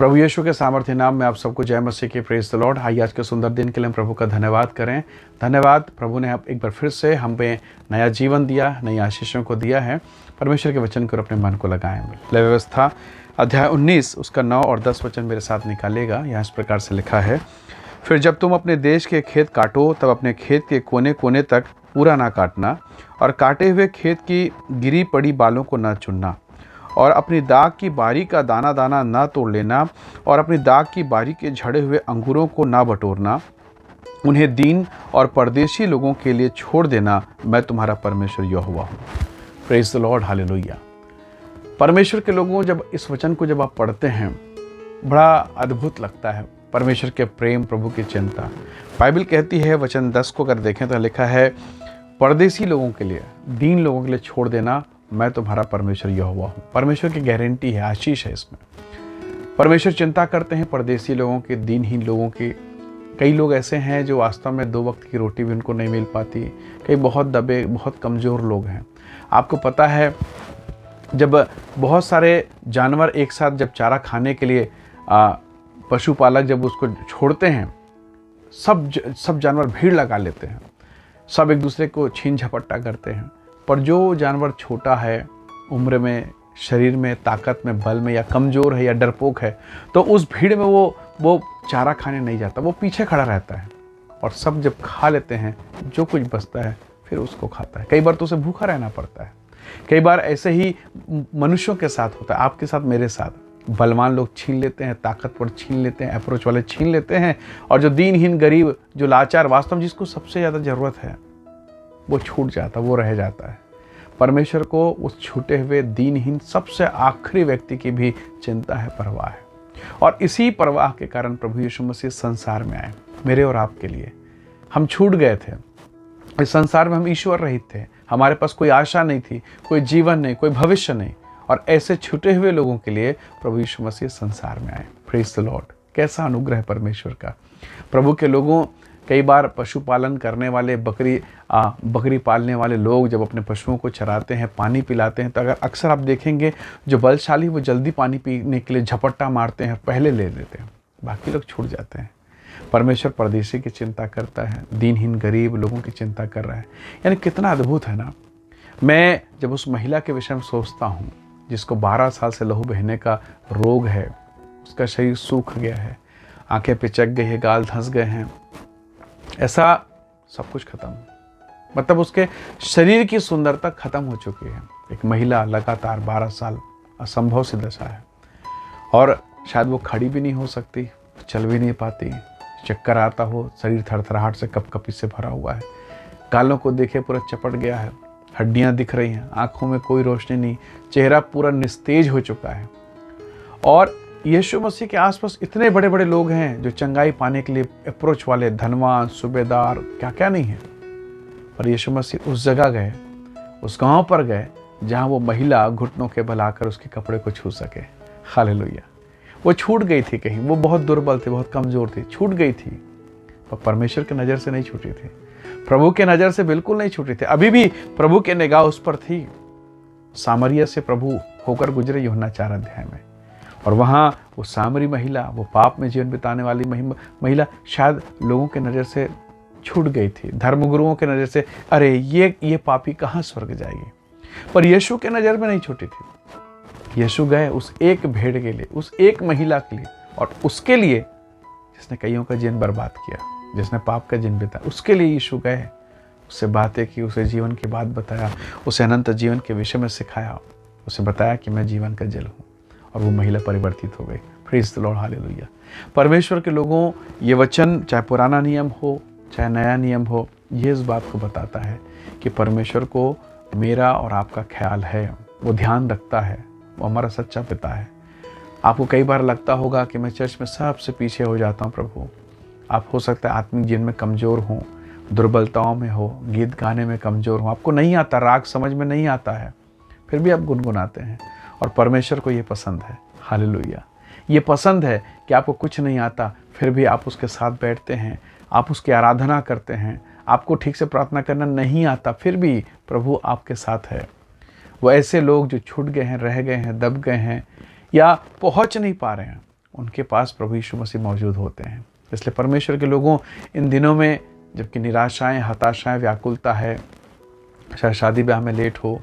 प्रभु यीशु के सामर्थ्य नाम में आप सबको जय मसीह की। Praise the Lord. आइए आज के सुंदर दिन के लिए हम प्रभु का धन्यवाद करें। धन्यवाद, प्रभु ने एक बार फिर से हम पे नया जीवन दिया, नई आशीषों को दिया है। परमेश्वर के वचन को अपने मन को लगाएं। लय व्यवस्था अध्याय 19 उसका 9 और 10 वचन मेरे साथ निकालेगा। यहाँ इस प्रकार से लिखा है, फिर जब तुम अपने देश के खेत काटो तब अपने खेत के कोने कोने तक पूरा ना काटना, और काटे हुए खेत की गिरी पड़ी बालों को न चुनना, और अपनी दाख की बारी का दाना दाना ना तोड़ लेना, और अपनी दाख की बारी के झड़े हुए अंगूरों को ना बटोरना। उन्हें दीन और परदेशी लोगों के लिए छोड़ देना। मैं तुम्हारा परमेश्वर यहोवा हूँ। Praise the Lord, hallelujah. परमेश्वर के लोगों, जब इस वचन को जब आप पढ़ते हैं बड़ा अद्भुत लगता है। परमेश्वर के प्रेम, प्रभु की चिंता। बाइबल कहती है, वचन 10 को अगर देखें तो लिखा है, परदेशी लोगों के लिए, दीन लोगों के लिए छोड़ देना। मैं तुम्हारा परमेश्वर यहोवा हूँ। परमेश्वर की गारंटी है, आशीष है इसमें। परमेश्वर चिंता करते हैं परदेशी लोगों के, दीनहीन लोगों की। कई लोग ऐसे हैं जो वास्तव में 2 वक्त की रोटी भी उनको नहीं मिल पाती। कई बहुत दबे, बहुत कमज़ोर लोग हैं। आपको पता है, जब बहुत सारे जानवर एक साथ जब चारा खाने के लिए पशुपालक जब उसको छोड़ते हैं, सब जानवर भीड़ लगा लेते हैं, सब एक दूसरे को छीन झपट्टा करते हैं। पर जो जानवर छोटा है उम्र में, शरीर में, ताकत में, बल में, या कमज़ोर है या डरपोक है, तो उस भीड़ में वो चारा खाने नहीं जाता, वो पीछे खड़ा रहता है। और सब जब खा लेते हैं, जो कुछ बचता है फिर उसको खाता है। कई बार तो उसे भूखा रहना पड़ता है। कई बार ऐसे ही मनुष्यों के साथ होता है, आपके साथ, मेरे साथ। बलवान लोग छीन लेते हैं, ताकतवर छीन लेते हैं, अप्रोच वाले छीन लेते हैं, और जो दीनहीन, गरीब, जो लाचार, वास्तव में जिसको सबसे ज़्यादा ज़रूरत है, वो छूट जाता, वो रह जाता है। परमेश्वर को उस छूटे हुए, दीनहीन, सबसे आखिरी व्यक्ति की भी चिंता है, परवाह है। और इसी परवाह के कारण प्रभु यीशु मसीह संसार में आए, मेरे और आपके लिए। हम छूट गए थे इस संसार में, हम ईश्वर रहित थे, हमारे पास कोई आशा नहीं थी, कोई जीवन नहीं, कोई भविष्य नहीं। और ऐसे छूटे हुए लोगों के लिए प्रभु यीशु मसीह संसार में आए। Praise the Lord. कैसा अनुग्रह परमेश्वर का। प्रभु के लोगों, कई बार पशुपालन करने वाले, बकरी पालने वाले लोग जब अपने पशुओं को चराते हैं, पानी पिलाते हैं, तो अगर अक्सर आप देखेंगे जो बलशाली वो जल्दी पानी पीने के लिए झपट्टा मारते हैं, पहले ले लेते हैं, बाकी लोग छूट जाते हैं। परमेश्वर परदेशी की चिंता करता है, दीनहीन, गरीब लोगों की चिंता कर रहा है। यानी कितना अद्भुत है ना। मैं जब उस महिला के विषय में सोचता हूँ जिसको 12 साल से लहू बहने का रोग है, उसका शरीर सूख गया है, आंखें पिचक गई है, गाल धंस गए हैं, ऐसा सब कुछ खत्म, मतलब उसके शरीर की सुंदरता खत्म हो चुकी है। एक महिला लगातार 12 साल, असंभव सी दशा है, और शायद वो खड़ी भी नहीं हो सकती, चल भी नहीं पाती, चक्कर आता हो, शरीर थरथराहट से, कपकपी से भरा हुआ है। गालों को देखे पूरा चपट गया है, हड्डियां दिख रही हैं, आंखों में कोई रोशनी नहीं, चेहरा पूरा निस्तेज हो चुका है। और यीशु मसीह के आसपास इतने बड़े बड़े लोग हैं जो चंगाई पाने के लिए अप्रोच वाले, धनवान, सूबेदार, क्या क्या नहीं है। पर यीशु मसीह उस जगह गए, उस गांव पर गए जहां वो महिला घुटनों के बल आकर उसके कपड़े को छू सके। हालेलुया। वो छूट गई थी कहीं, वो बहुत दुर्बल थी, बहुत कमजोर थी, छूट गई थी, पर परमेश्वर की नज़र से नहीं छूटी थी, प्रभु के नज़र से बिल्कुल नहीं छूटी थी। अभी भी प्रभु की निगाह उस पर थी। सामरिया से प्रभु होकर गुजरे यूहन्ना 4 अध्याय में, और वहाँ वो सामरी महिला, वो पाप में जीवन बिताने वाली महिला शायद लोगों के नज़र से छूट गई थी, धर्मगुरुओं के नज़र से, अरे ये पापी कहाँ स्वर्ग जाएगी। पर यीशु के नज़र में नहीं छूटी थी। यीशु गए उस एक भेड़ के लिए, उस एक महिला के लिए, और उसके लिए जिसने कईयों का जीवन बर्बाद किया, जिसने पाप का जीवन बिताया, उसके लिए यीशु गए, उससे बातें की, उसे जीवन की बात बताया, उसे अनंत जीवन के विषय में सिखाया, उसे बताया कि मैं जीवन का जल हूँ, और वो महिला परिवर्तित हो गई। Praise the Lord, hallelujah. परमेश्वर के लोगों, ये वचन चाहे पुराना नियम हो चाहे नया नियम हो, ये इस बात को बताता है कि परमेश्वर को मेरा और आपका ख्याल है, वो ध्यान रखता है, वो हमारा सच्चा पिता है। आपको कई बार लगता होगा कि मैं चर्च में सबसे पीछे हो जाता हूँ प्रभु। आप हो सकता है आत्मिक जीवन में कमज़ोर हों, दुर्बलताओं में हो, गीत गाने में कमज़ोर हो, आपको नहीं आता, राग समझ में नहीं आता है, फिर भी आप गुनगुनाते हैं। और परमेश्वर को ये पसंद है। हालेलुया। ये पसंद है कि आपको कुछ नहीं आता, फिर भी आप उसके साथ बैठते हैं, आप उसकी आराधना करते हैं। आपको ठीक से प्रार्थना करना नहीं आता, फिर भी प्रभु आपके साथ है। वो ऐसे लोग जो छूट गए हैं, रह गए हैं, दब गए हैं, या पहुंच नहीं पा रहे हैं, उनके पास प्रभु यीशु मसीह मौजूद होते हैं। इसलिए परमेश्वर के लोगों, इन दिनों में जबकि निराशाएं, हताशाएं, व्याकुलता है, शायद शादी ब्याह में लेट हो,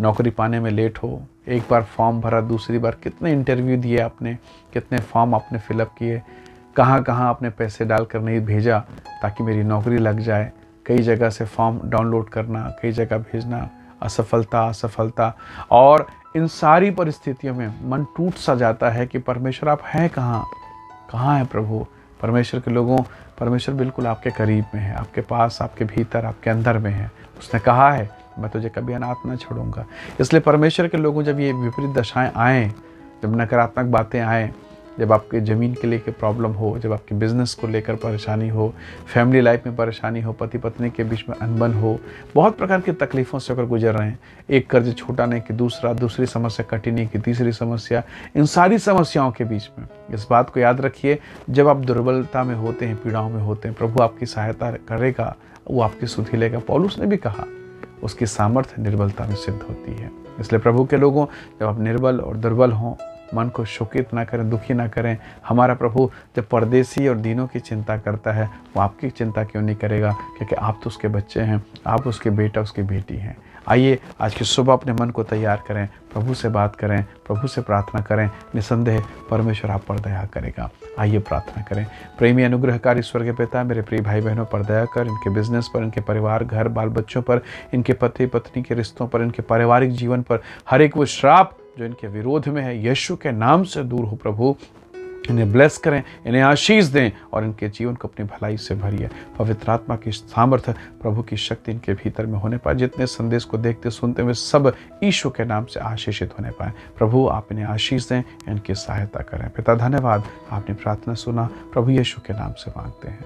नौकरी पाने में लेट हो, एक बार फॉर्म भरा, दूसरी बार कितने इंटरव्यू दिए आपने, कितने फॉर्म आपने फिलअप किए, कहाँ कहाँ आपने पैसे डालकर नहीं भेजा ताकि मेरी नौकरी लग जाए, कई जगह से फॉर्म डाउनलोड करना, कई जगह भेजना, असफलता, और इन सारी परिस्थितियों में मन टूट सा जाता है कि परमेश्वर आप हैं कहाँ, कहाँ है प्रभु। परमेश्वर के लोगों, परमेश्वर बिल्कुल आपके करीब में है, आपके पास, आपके भीतर, आपके अंदर में है। उसने कहा है मैं तुझे कभी अनाथ न छोड़ूंगा। इसलिए परमेश्वर के लोगों, जब ये विपरीत दशाएं आएँ, जब नकारात्मक बातें आएँ, जब आपके ज़मीन के लेकर प्रॉब्लम हो, जब आपके बिज़नेस को लेकर परेशानी हो, फैमिली लाइफ में परेशानी हो, पति पत्नी के बीच में अनबन हो, बहुत प्रकार की तकलीफ़ों से होकर गुजर रहे हैं, एक कर्ज छूटाने की दूसरा, दूसरी समस्या कटने की तीसरी समस्या, इन सारी समस्याओं के बीच में इस बात को याद रखिए, जब आप दुर्बलता में होते हैं, पीड़ाओं में होते हैं, प्रभु आपकी सहायता करेगा, वो आपकी सुधि लेगा। पौलुस ने भी कहा उसकी सामर्थ्य निर्बलता में सिद्ध होती है। इसलिए प्रभु के लोगों, जब आप निर्बल और दुर्बल हों, मन को शोकित ना करें, दुखी ना करें। हमारा प्रभु जब परदेसी और दीनों की चिंता करता है, वो आपकी चिंता क्यों नहीं करेगा, क्योंकि आप तो उसके बच्चे हैं, आप उसके बेटा, उसकी बेटी हैं। आइए आज की सुबह अपने मन को तैयार करें, प्रभु से बात करें, प्रभु से प्रार्थना करें। निसंदेह परमेश्वर आप पर दया करेगा। आइए प्रार्थना करें। प्रेमी अनुग्रहकारी ईश्वर के पिता, मेरे प्रिय भाई बहनों पर दया कर, इनके बिजनेस पर, इनके परिवार, घर, बाल बच्चों पर, इनके पति पत्नी के रिश्तों पर, इनके पारिवारिक जीवन पर, हर एक वो श्राप जो इनके विरोध में है, यीशु के नाम से दूर हो प्रभु। इन्हें ब्लेस करें, इन्हें आशीष दें और इनके जीवन को अपनी भलाई से भरिए। पवित्र आत्मा की सामर्थ्य, प्रभु की शक्ति इनके भीतर में होने पाए। जितने संदेश को देखते सुनते हुए सब यीशु के नाम से आशीषित होने पाए। प्रभु आप इन्हें आशीष दें, इनकी सहायता करें। पिता धन्यवाद, आपने प्रार्थना सुना, प्रभु यीशु के नाम से मांगते हैं,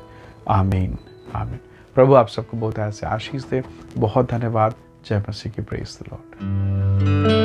आमीन आमीन। प्रभु आप सबको बहुत ऐसे आशीष दे। बहुत धन्यवाद। जय मसीह की। Praise the Lord.